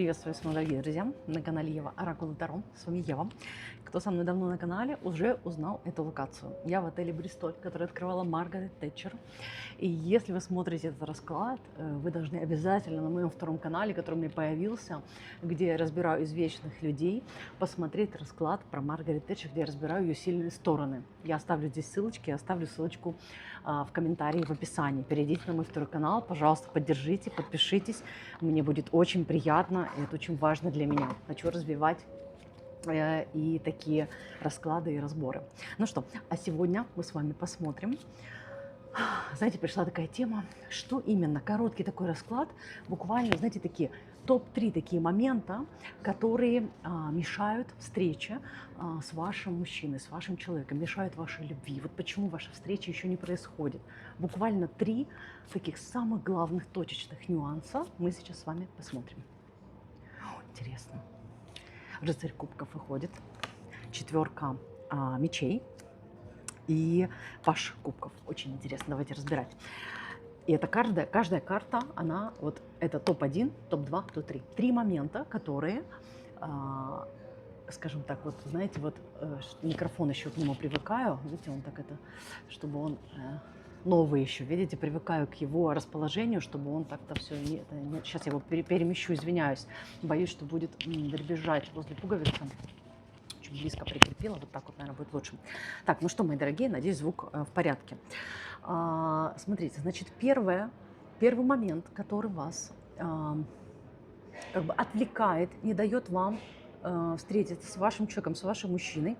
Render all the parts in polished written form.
Приветствую вас, мои дорогие друзья, на канале Ева Оракул Таро. С вами Ева. Кто со мной давно на канале, уже узнал эту локацию. Я в отеле Бристоль, который открывала Маргарет Тэтчер. И если вы смотрите этот расклад, вы должны обязательно на моем втором канале, который у меня появился, где я разбираю извечных людей, посмотреть расклад про Маргарет Тэтчер, где я разбираю ее сильные стороны. Я оставлю здесь ссылочки, я оставлю ссылочку в комментарии в описании. Перейдите на мой второй канал, пожалуйста, поддержите, подпишитесь. Мне будет очень приятно, и это очень важно для меня. Хочу развивать и такие расклады и разборы. Ну что, а сегодня мы с вами посмотрим. Знаете, пришла такая тема, что именно, короткий такой расклад, буквально, знаете, такие топ-3 такие момента, которые мешают встрече с вашим мужчиной, с вашим человеком, мешают вашей любви. Вот почему ваша встреча еще не происходит. Буквально 3 таких самых главных точечных нюанса мы сейчас с вами посмотрим. Интересно. Рыцарь кубков выходит, 4 мечей и паш кубков. Очень интересно, давайте разбирать. И это каждая карта, она вот это топ-1, топ-2, топ-3. 3 момента, которые, скажем так, вот знаете, вот микрофон еще к нему привыкаю, видите, он так это, чтобы он новый еще, видите, привыкаю к его расположению, чтобы он так-то все, сейчас я его перемещу, извиняюсь, боюсь, что будет дребезжать возле пуговицы. Чуть близко прикрепила, вот так вот, наверное, будет лучше. Так, ну что, мои дорогие, надеюсь, звук в порядке. Смотрите, значит, первый момент, который вас как бы отвлекает, не дает вам встретиться с вашим человеком, с вашим мужчиной,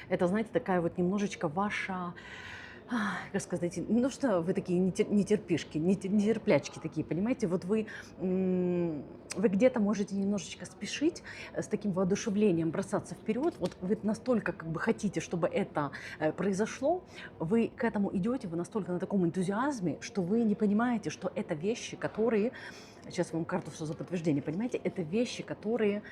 это, знаете, такая вот немножечко ваша, как сказать, ну что вы такие нетерпишки, нетерплячки такие, понимаете, вот вы где-то можете немножечко спешить, с таким воодушевлением бросаться вперед, вот вы настолько как бы хотите, чтобы это произошло, вы к этому идете, вы настолько на таком энтузиазме, что вы не понимаете, что это вещи, которые, сейчас вам карту все за подтверждение, понимаете, это вещи, которые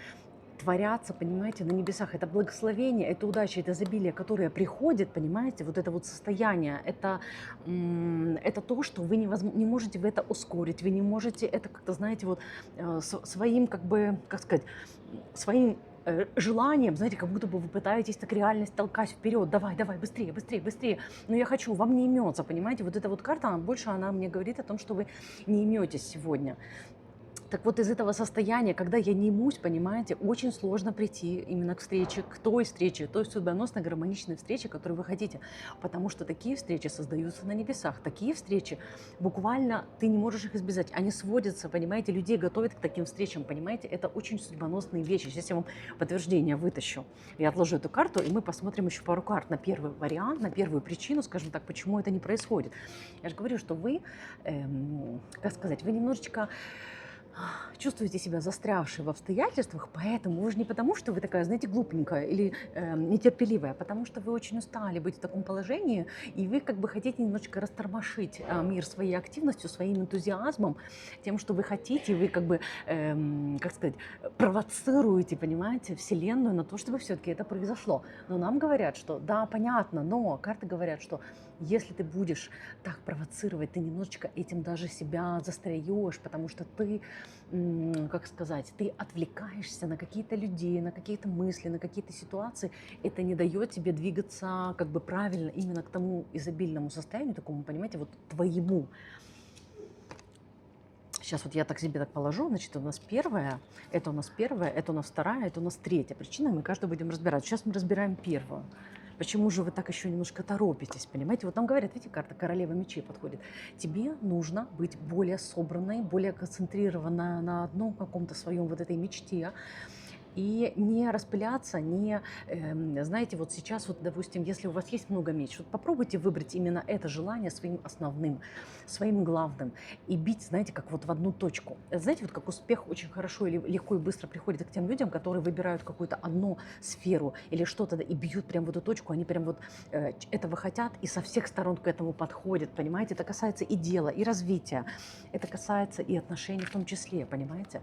творятся, понимаете, на небесах. Это благословение, это удача, это изобилие, которое приходит, понимаете, вот это вот состояние, это то, что вы не можете в это ускорить, вы не можете это как-то, знаете, вот своим, как бы, как сказать, своим желанием, знаете, как будто бы вы пытаетесь так реальность толкать вперед, давай, быстрее, быстрее, быстрее, но я хочу, вам не имется, понимаете, вот эта вот карта, она мне говорит о том, что вы не иметесь сегодня. Так вот, из этого состояния, когда я не имусь, понимаете, очень сложно прийти именно к встрече, к той встрече, той судьбоносной, гармоничной встрече, которую вы хотите. Потому что такие встречи создаются на небесах. Такие встречи, буквально ты не можешь их избежать. Они сводятся, понимаете, людей готовят к таким встречам, понимаете. Это очень судьбоносные вещи. Сейчас я вам подтверждение вытащу. Я отложу эту карту, и мы посмотрим еще пару карт на первый вариант, на первую причину, скажем так, почему это не происходит. Я же говорю, что вы, как сказать, вы немножечко чувствуете себя застрявшей в обстоятельствах, поэтому вы же не потому, что вы такая, знаете, глупенькая или нетерпеливая, а потому что вы очень устали быть в таком положении, и вы как бы хотите немножечко растормошить мир своей активностью, своим энтузиазмом, тем, что вы хотите, вы как бы, как сказать, провоцируете, понимаете, Вселенную на то, чтобы все-таки это произошло. Но нам говорят, что да, понятно, но карты говорят, что если ты будешь так провоцировать, ты немножечко этим даже себя застраешь, потому что ты, как сказать, ты отвлекаешься на какие-то людей, на какие-то мысли, на какие-то ситуации. Это не дает тебе двигаться как бы правильно именно к тому изобильному состоянию, такому, понимаете, вот твоему. Сейчас вот я так себе так положу, значит, у нас первая, это у нас вторая, это у нас третья причина, мы каждую будем разбирать. Сейчас мы разбираем первую. Почему же вы так еще немножко торопитесь, понимаете? Вот нам говорят, видите, карта королева мечей подходит. Тебе нужно быть более собранной, более концентрированной на одном каком-то своем вот этой мечте. И не распыляться, знаете, вот сейчас, вот, допустим, если у вас есть много меч, вот попробуйте выбрать именно это желание своим основным, своим главным и бить, знаете, как вот в одну точку. Знаете, вот как успех очень хорошо или легко и быстро приходит к тем людям, которые выбирают какую-то одну сферу или что-то и бьют прям в эту точку, они прям вот этого хотят и со всех сторон к этому подходят, понимаете? Это касается и дела, и развития, это касается и отношений в том числе, понимаете?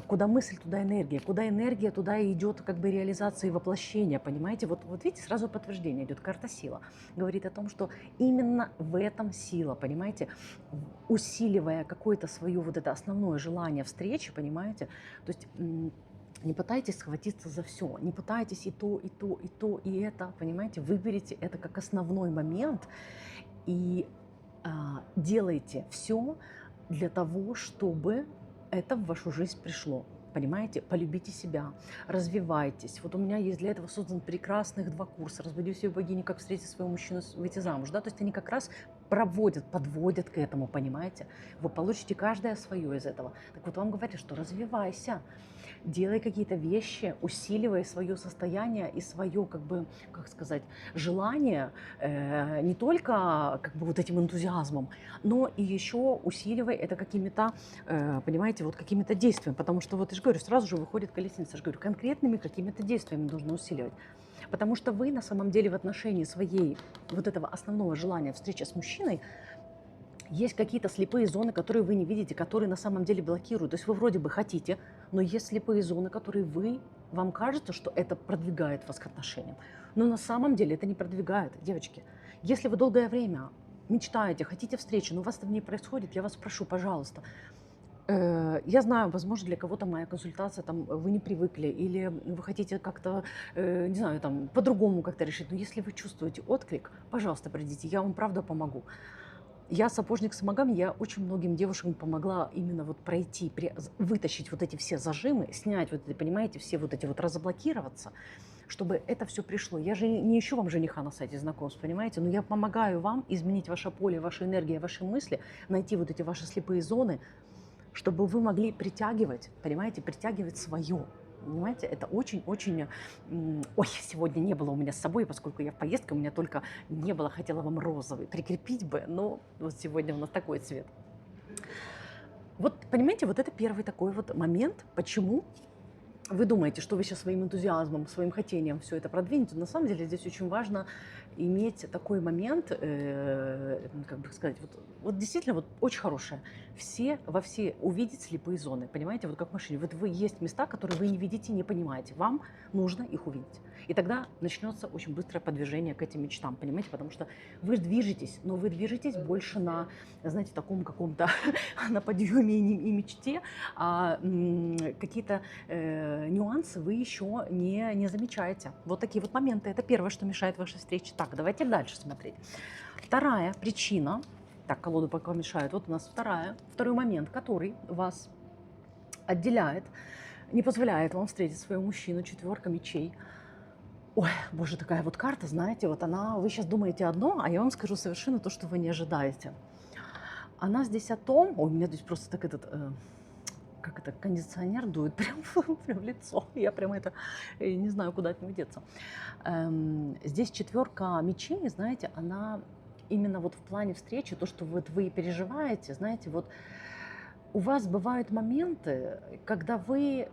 Куда мысль, туда энергия. Куда энергия, туда и идет как бы реализация и воплощение, понимаете? Вот видите, сразу подтверждение идет, карта сила. Говорит о том, что именно в этом сила, понимаете? Усиливая какое-то свое вот это основное желание встречи, понимаете? То есть не пытайтесь схватиться за все, не пытайтесь и то, и то, и то, и это, понимаете? Выберите это как основной момент и делайте все для того, чтобы это в вашу жизнь пришло. Понимаете? Полюбите себя, развивайтесь. Вот у меня есть для этого создан прекрасных 2 курса «Разбуди в себе богиню. Как встретить своего мужчину, выйти замуж». Да? То есть они как раз подводят к этому, понимаете? Вы получите каждое свое из этого. Так вот вам говорят, что развивайся, делай какие-то вещи, усиливай свое состояние и свое, как бы, как сказать, желание не только как бы вот этим энтузиазмом, но и еще усиливай это какими-то, понимаете, вот какими-то действиями. Потому что вот я же говорю, сразу же выходит колесница, я же говорю, конкретными какими-то действиями нужно усиливать. Потому что вы на самом деле в отношении своей вот этого основного желания встречи с мужчиной есть какие-то слепые зоны, которые вы не видите, которые на самом деле блокируют. То есть вы вроде бы хотите, но есть слепые зоны, которые вам кажется, что это продвигает вас к отношениям. Но на самом деле это не продвигает, девочки. Если вы долгое время мечтаете, хотите встречи, но у вас это не происходит, я вас прошу, пожалуйста. Я знаю, возможно, для кого-то моя консультация, там, вы не привыкли, или вы хотите как-то, не знаю, там, по-другому как-то решить. Но если вы чувствуете отклик, пожалуйста, придите, я вам правда помогу. Я сапожник сапогами, я очень многим девушкам помогла именно вот пройти, вытащить вот эти все зажимы, снять вот эти, понимаете, все вот эти вот разблокироваться, чтобы это все пришло. Я же не ищу вам жениха на сайте знакомств, понимаете, но я помогаю вам изменить ваше поле, вашу энергию, ваши мысли, найти вот эти ваши слепые зоны, чтобы вы могли притягивать, понимаете, притягивать свое. Понимаете, это очень-очень... Ой, сегодня не было у меня с собой, поскольку я в поездке, у меня только не было, хотела вам розовый прикрепить бы, но вот сегодня у нас такой цвет. Вот, понимаете, вот это первый такой вот момент, почему вы думаете, что вы сейчас своим энтузиазмом, своим хотением все это продвинете. На самом деле здесь очень важно иметь такой момент, как бы сказать, вот действительно вот очень хорошее. Во все увидеть слепые зоны, понимаете, вот как в машине. Вот вы есть места, которые вы не видите, не понимаете. Вам нужно их увидеть. И тогда начнется очень быстрое подвижение к этим мечтам, понимаете, потому что вы движетесь, но вы движетесь больше на, знаете, таком каком-то, на подъеме и мечте, а какие-то нюансы вы еще не замечаете. Вот такие вот моменты. Это первое, что мешает вашей встрече. Так, давайте дальше смотреть. Вторая причина. Так, колоду пока мешают. Вот у нас второй момент, который вас отделяет, не позволяет вам встретить своего мужчину, 4 мечей. Ой, боже, такая вот карта, знаете, вот вы сейчас думаете одно, а я вам скажу совершенно то, что вы не ожидаете. Она здесь о том, у меня здесь просто так как это, кондиционер дует прям в лицо. Я прям не знаю, куда от него деться. Здесь 4 мечей, знаете, она именно вот в плане встречи, то, что вот вы переживаете, знаете, вот у вас бывают моменты, когда вы,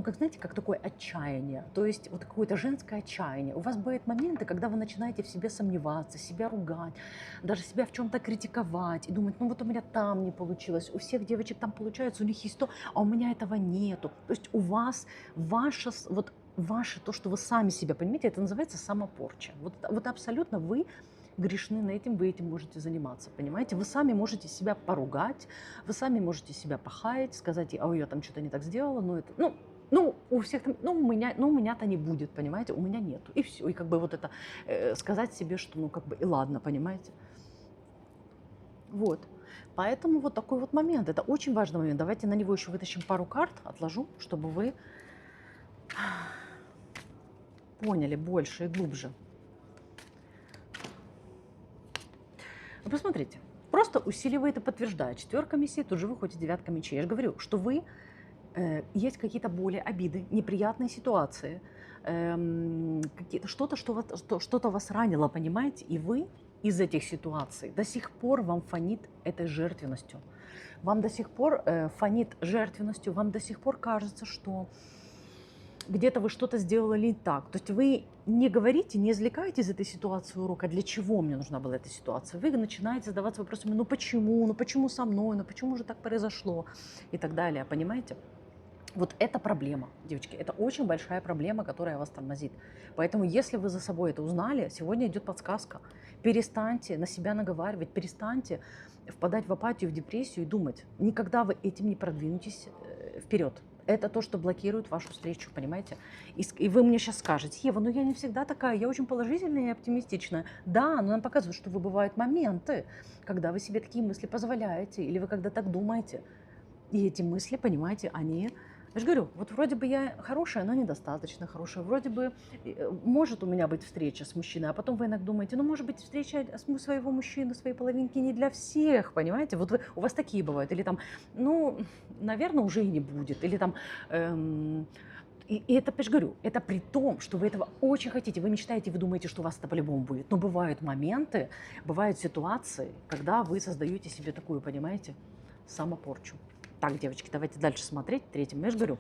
как знаете, как такое отчаяние, то есть вот какое-то женское отчаяние. У вас бывают моменты, когда вы начинаете в себе сомневаться, себя ругать, даже себя в чем-то критиковать и думать, вот у меня там не получилось, у всех девочек там получается, у них есть то, а у меня этого нету. То есть у вас ваше то, что вы сами себя, понимаете, это называется самопорча. Вот абсолютно вы грешны на этим, вы этим можете заниматься, понимаете? Вы сами можете себя поругать, вы сами можете себя похаять, сказать, я там что-то не так сделала, но это, у всех там, у меня-то не будет, понимаете, у меня нету. И все, и как бы вот это сказать себе, что, как бы и ладно, понимаете? Вот. Поэтому вот такой вот момент, это очень важный момент. Давайте на него еще вытащим пару карт, отложу, чтобы вы поняли больше и глубже. Вы посмотрите, просто усиливает и подтверждает. 4 мечей, тут же выходит 9 мечей. Я же говорю, что есть какие-то боли, обиды, неприятные ситуации, что-то вас ранило, понимаете, и вы из этих ситуаций до сих пор вам фонит этой жертвенностью. Вам до сих пор фонит жертвенностью, вам до сих пор кажется, что где-то вы что-то сделали не так. То есть вы не говорите, не извлекаете из этой ситуации урока, для чего мне нужна была эта ситуация. Вы начинаете задаваться вопросами, почему со мной, почему же так произошло и так далее, понимаете? Вот это проблема, девочки, это очень большая проблема, которая вас тормозит. Поэтому, если вы за собой это узнали, сегодня идет подсказка. Перестаньте на себя наговаривать, перестаньте впадать в апатию, в депрессию и думать. Никогда вы этим не продвинетесь вперед. Это то, что блокирует вашу встречу, понимаете? И вы мне сейчас скажете: Ева, ну я не всегда такая, я очень положительная и оптимистичная. Да, но нам показывают, что бывают моменты, когда вы себе такие мысли позволяете, или вы когда так думаете. И эти мысли, понимаете, они... Я же говорю, вот вроде бы я хорошая, но недостаточно хорошая. Вроде бы может у меня быть встреча с мужчиной, а потом вы иногда думаете, ну, может быть, встреча своего мужчины, своей половинки не для всех, понимаете? Вот у вас такие бывают. Или там, ну, наверное, уже и не будет. Или там... И это, я же говорю, это при том, что вы этого очень хотите. Вы мечтаете, вы думаете, что у вас это по-любому будет. Но бывают моменты, бывают ситуации, когда вы создаете себе такую, понимаете, самопорчу. Так, девочки, давайте дальше смотреть. Третьим, я же говорю,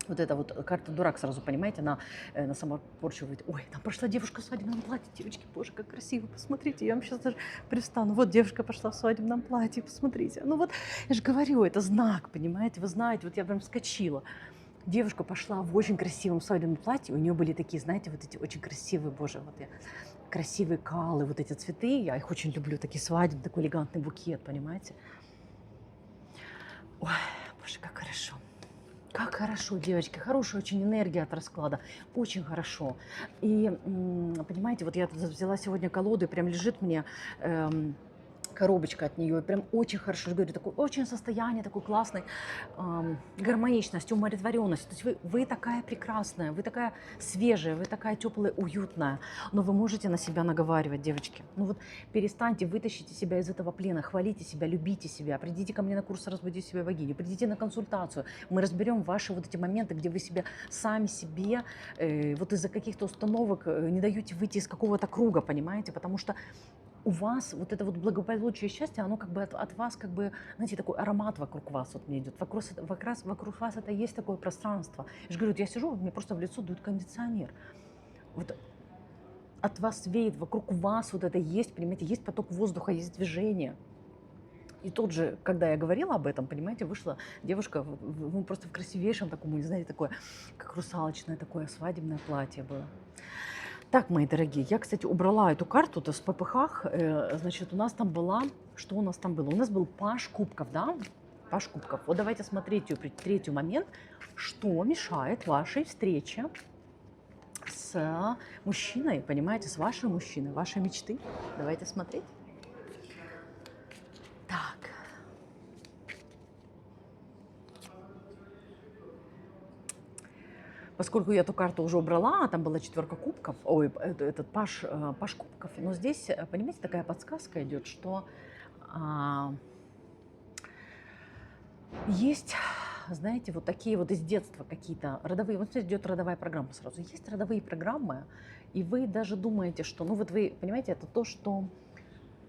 вот эта вот карта дурак сразу, понимаете, она на самопорчу говорит: ой, там пошла девушка в свадебном платье, девочки, боже, как красиво, посмотрите, я вам сейчас даже привстану. Вот девушка пошла в свадебном платье, посмотрите. Ну вот, я же говорю, это знак, понимаете, вы знаете, вот я прям вскочила. Девушка пошла в очень красивом свадебном платье, у нее были такие, знаете, вот эти очень красивые, боже, вот я, красивые калы, вот эти цветы, я их очень люблю, такие свадебные, такой элегантный букет, понимаете. Ой, боже, как хорошо. Как хорошо, девочки, хорошая очень энергия от расклада, очень хорошо. И, понимаете, вот я взяла сегодня колоду, и прям лежит мне коробочка от нее, прям очень хорошо, говорю, такое очень состояние, такой классной гармоничность, умиротворенность. То есть вы такая прекрасная, вы такая свежая, вы такая теплая, уютная, но вы можете на себя наговаривать, девочки. Ну вот перестаньте, вытащите себя из этого плена, хвалите себя, любите себя, придите ко мне на курс «Разбуди себя богиню», придите на консультацию, мы разберем ваши вот эти моменты, где вы себя сами себе вот из-за каких-то установок не даете выйти из какого-то круга, понимаете, потому что у вас вот это вот благополучие и счастье, оно как бы от вас, как бы, знаете, такой аромат вокруг вас вот мне идет. Вокруг вас это есть такое пространство. Я же говорю, вот я сижу, мне просто в лицо дует кондиционер. Вот от вас веет, вокруг вас вот это есть, понимаете, есть поток воздуха, есть движение. И тут же, когда я говорила об этом, понимаете, вышла девушка просто в красивейшем таком, не знаете, такое, как русалочное такое свадебное платье было. Так, мои дорогие, я, кстати, убрала эту карту-то с ППХ. Значит, у нас там была... Что у нас там было? У нас был паж кубков, да? Паж кубков. Вот давайте смотреть третий момент. Что мешает вашей встрече с мужчиной, понимаете, с вашим мужчиной, вашей мечты? Давайте смотреть. Так. Поскольку я эту карту уже убрала, там была 4 кубков, ой, этот паж кубков, но здесь, понимаете, такая подсказка идет, что есть, знаете, вот такие вот из детства какие-то родовые, вот здесь идет родовая программа сразу, есть родовые программы, и вы даже думаете, что, ну вот вы, понимаете, это то, что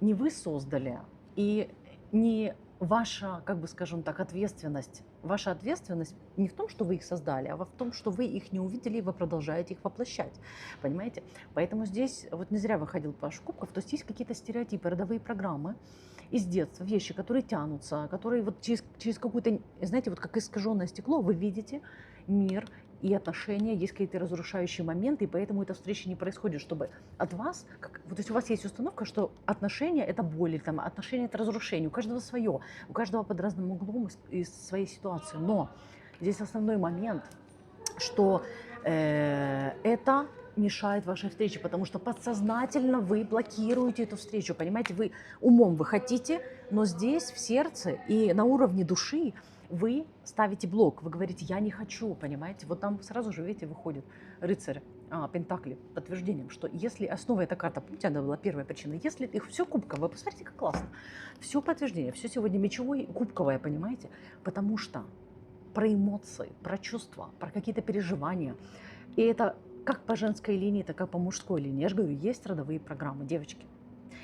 не вы создали, и не ваша, как бы скажем так, ответственность. Ваша ответственность не в том, что вы их создали, а в том, что вы их не увидели, и вы продолжаете их воплощать. Понимаете? Поэтому здесь, вот не зря выходил Паш Кубков, то есть есть какие-то стереотипы, родовые программы из детства, вещи, которые тянутся, которые вот через какую-то, знаете, вот как искаженное стекло вы видите мир и отношения, есть какие-то разрушающие моменты, и поэтому эта встреча не происходит, чтобы от вас, вот если у вас есть установка, что отношения – это боль, или там, отношения – это разрушение, у каждого свое, у каждого под разным углом из своей ситуации, но здесь основной момент, что это мешает вашей встрече, потому что подсознательно вы блокируете эту встречу, понимаете, вы умом вы хотите, но здесь в сердце и на уровне души вы ставите блок, вы говорите, я не хочу, понимаете, вот там сразу же, видите, выходит рыцарь Пентакли подтверждением, что если основа эта карта, помните, она была первая причина, если их все кубковое, вы посмотрите, как классно, все подтверждение, все сегодня мечевое, кубковое, понимаете, потому что про эмоции, про чувства, про какие-то переживания, и это как по женской линии, так и по мужской линии, я же говорю, есть родовые программы, девочки.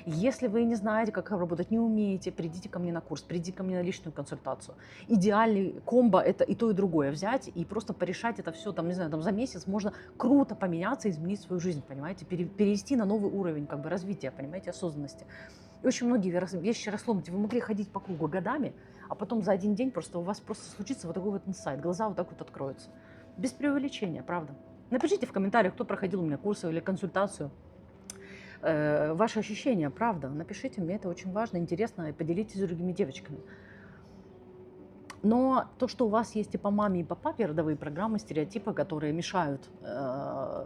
Если вы не знаете, как работать, не умеете, придите ко мне на курс, придите ко мне на личную консультацию. Идеальный комбо – это и то, и другое взять и просто порешать это все, там, не знаю, там, за месяц можно круто поменяться, изменить свою жизнь, понимаете, перевести на новый уровень как бы развития, понимаете, осознанности. И очень многие вещи расломите. Вы могли ходить по кругу годами, а потом за один день просто у вас просто случится вот такой вот инсайт. Глаза вот так вот откроются. Без преувеличения, правда. Напишите в комментариях, кто проходил у меня курсы или консультацию. Ваши ощущения, правда. Напишите, мне это очень важно, интересно, и поделитесь с другими девочками. Но то, что у вас есть и по маме, и по папе родовые программы, стереотипы, которые мешают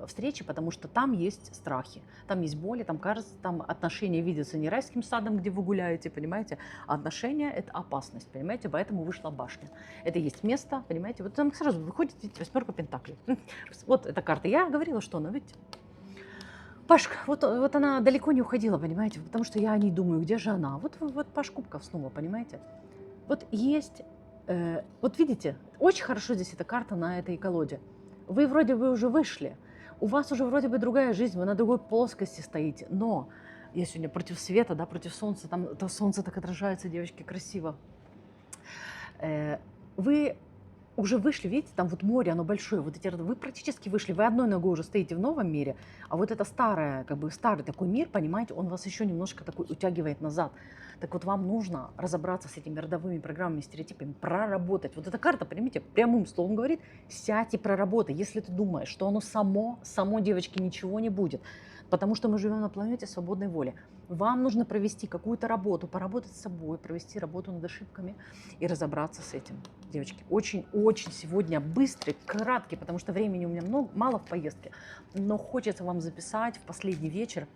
встрече, потому что там есть страхи, там есть боли, там кажется, там отношения видятся не райским садом, где вы гуляете, понимаете, а отношения – это опасность, понимаете, поэтому вышла башня. Это есть место, понимаете, вот там сразу выходит, видите, 8 пентаклей. Вот эта карта. Я говорила, что она, видите, Пашка, вот она далеко не уходила, понимаете, потому что я о ней думаю, где же она? Вот Паш Кубков снова, понимаете. Вот есть, вот видите, очень хорошо здесь эта карта на этой колоде. Вы вроде бы уже вышли, у вас уже вроде бы другая жизнь, вы на другой плоскости стоите, но я сегодня против света, да, против солнца, там то солнце так отражается, девочки, красиво. Вы уже вышли, видите, там вот море, оно большое, вот эти, вы практически вышли, вы одной ногой уже стоите в новом мире, а вот это старое, как бы старый такой мир, понимаете, он вас еще немножко такой утягивает назад. Так вот вам нужно разобраться с этими родовыми программами, стереотипами, проработать. Вот эта карта, понимаете, прямым словом говорит, сядь и проработай. Если ты думаешь, что оно само, девочки, ничего не будет, потому что мы живем на планете свободной воли. Вам нужно провести какую-то работу, поработать с собой, провести работу над ошибками и разобраться с этим. Девочки, очень-очень сегодня быстрый, краткий, потому что времени у меня мало в поездке, но хочется вам записать в последний вечер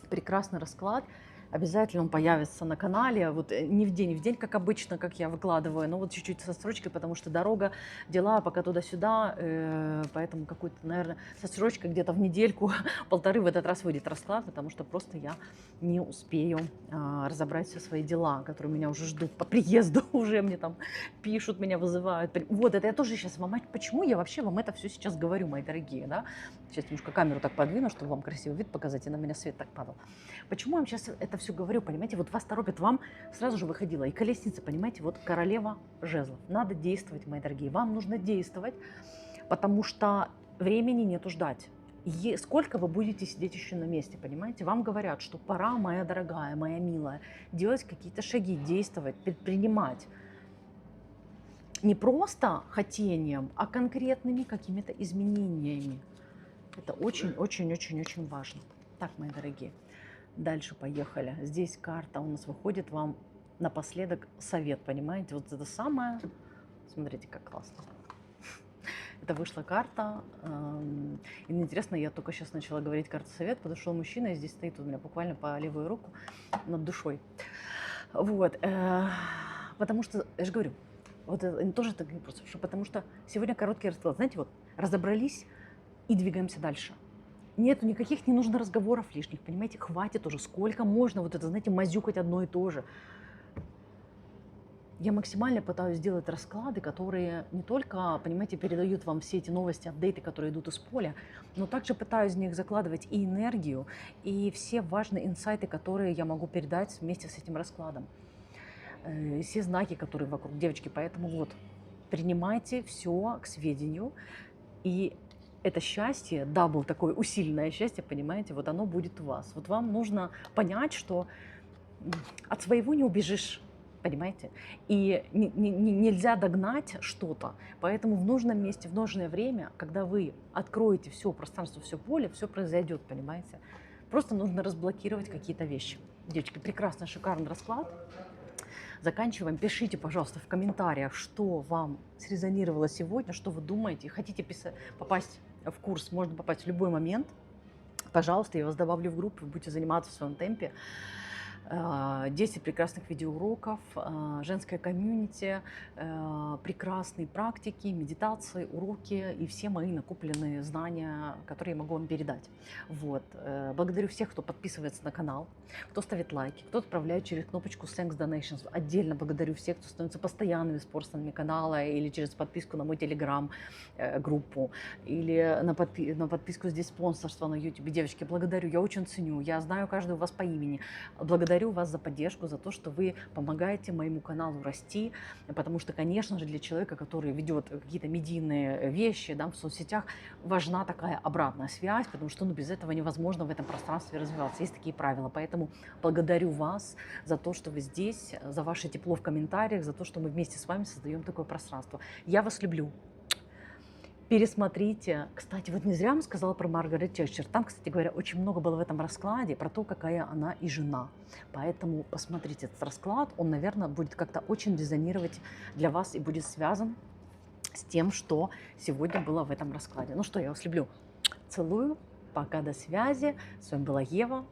прекрасный расклад. Обязательно он появится на канале, вот не в день, как обычно, как я выкладываю, но вот чуть-чуть со строчкой, потому что дорога, дела, пока туда-сюда, поэтому какой-то, наверное, со строчкой где-то в недельку, полторы в этот раз выйдет расклад, потому что просто я не успею разобрать все свои дела, которые меня уже ждут по приезду, уже мне там пишут, меня вызывают. Вот, это я тоже сейчас вам, почему я вообще вам это все сейчас говорю, мои дорогие, да? Сейчас немножко камеру так подвину, чтобы вам красивый вид показать, и на меня свет так падал. Почему я вам сейчас это все говорю, понимаете, вот вас торопит, вам сразу же выходила и колесница, понимаете, вот королева жезлов. Надо действовать, мои дорогие, вам нужно действовать, потому что времени нету ждать. И сколько вы будете сидеть еще на месте, понимаете? Вам говорят, что пора, моя дорогая, моя милая, делать какие-то шаги, действовать, предпринимать. Не просто хотением, а конкретными какими-то изменениями. Это очень-очень-очень-очень важно. Так, мои дорогие. Дальше поехали. Здесь карта у нас выходит вам напоследок совет, понимаете? Вот это самое. Смотрите, как классно. Это вышла карта. И интересно, я только сейчас начала говорить карта совет, подошел мужчина, и здесь стоит у меня буквально по левую руку над душой. Вот. Потому что, я же говорю, вот это тоже так не просто, потому что сегодня короткий расклад. Знаете, вот разобрались и двигаемся дальше. Нету никаких, не нужно разговоров лишних, понимаете, хватит уже, сколько можно вот это, знаете, мазюкать одно и то же. Я максимально пытаюсь сделать расклады, которые не только, понимаете, передают вам все эти новости, апдейты, которые идут из поля, но также пытаюсь в них закладывать и энергию, и все важные инсайты, которые я могу передать вместе с этим раскладом. Все знаки, которые вокруг, девочки, поэтому вот, принимайте все к сведению, и это счастье, дабл такое усиленное счастье, понимаете, вот оно будет у вас. Вот вам нужно понять, что от своего не убежишь, понимаете, и нельзя догнать что-то, поэтому в нужном месте, в нужное время, когда вы откроете все пространство, все поле, все произойдет, понимаете. Просто нужно разблокировать какие-то вещи. Девочки, прекрасный, шикарный расклад. Заканчиваем. Пишите, пожалуйста, в комментариях, что вам срезонировало сегодня, что вы думаете. Хотите попасть в курс, можно попасть в любой момент. Пожалуйста, я вас добавлю в группу, вы будете заниматься в своем темпе. 10 прекрасных видеоуроков, женское комьюнити, прекрасные практики, медитации, уроки и все мои накопленные знания, которые я могу вам передать. Вот. Благодарю всех, кто подписывается на канал, кто ставит лайки, кто отправляет через кнопочку Thanks Donations. Отдельно благодарю всех, кто становится постоянными спонсорами канала или через подписку на мой телеграм-группу, или на подписку здесь спонсорство на YouTube. Девочки, благодарю, я очень ценю, я знаю каждого вас по имени. Благодарю благодарю вас за поддержку, за то, что вы помогаете моему каналу расти, потому что, конечно же, для человека, который ведет какие-то медийные вещи, да, в соцсетях, важна такая обратная связь, потому что без этого невозможно в этом пространстве развиваться. Есть такие правила. Поэтому благодарю вас за то, что вы здесь, за ваше тепло в комментариях, за то, что мы вместе с вами создаем такое пространство. Я вас люблю. Пересмотрите. Кстати, вот не зря вам сказала про Маргарет Тэтчер. Там, кстати говоря, очень много было в этом раскладе про то, какая она и жена. Поэтому посмотрите этот расклад. Он, наверное, будет как-то очень резонировать для вас и будет связан с тем, что сегодня было в этом раскладе. Ну что, я вас люблю. Целую. Пока, до связи. С вами была Ева.